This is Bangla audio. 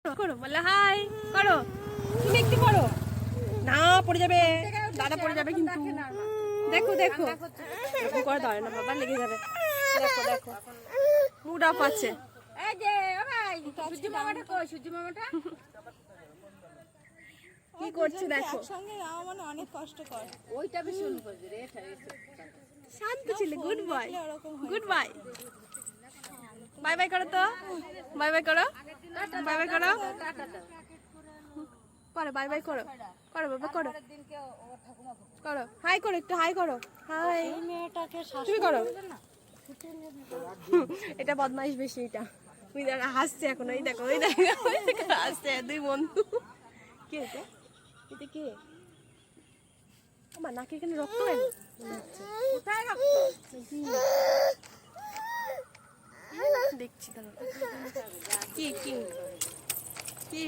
করো বলে হাই করো, তুমি একটু করো না, পড়ে যাবে দাদা, পড়ে যাবে কিন্তু। দেখো দেখো এরকম করে দাঁড়ায় না বাবা, লেগে যাবে। দেখো দেখো মুড অফ আছে। এই যে ও ভাই সূর্য মামাটা কই, সূর্য মামাটা কি করছে দেখো। একসঙ্গে যাওয়া মানে অনেক কষ্টকর। ওইটা ভীষণ করবে রে। শান্ত ছিলে, গুড বয়, ওরকম গুড বাই। বাই বাই করো তো, বাই বাই করো, বাই বাই করো, করো বাই বাই করো, করো বাবা করো, করো হাই করো, একটু হাই করো, হাই। মেয়েটাকে তুমি করো। এটা বদমাইশ বেশি, এটা তুই দেখা হাসছে এখন, ওই দেখো ওই দেখো হাসছে দুই বন্ধু। কে এটা, এটা কে? আমার নাকে এখানে রক্ত কেন? কোথায় রাখছো? দেখছি দাঁড়া। কি কি কি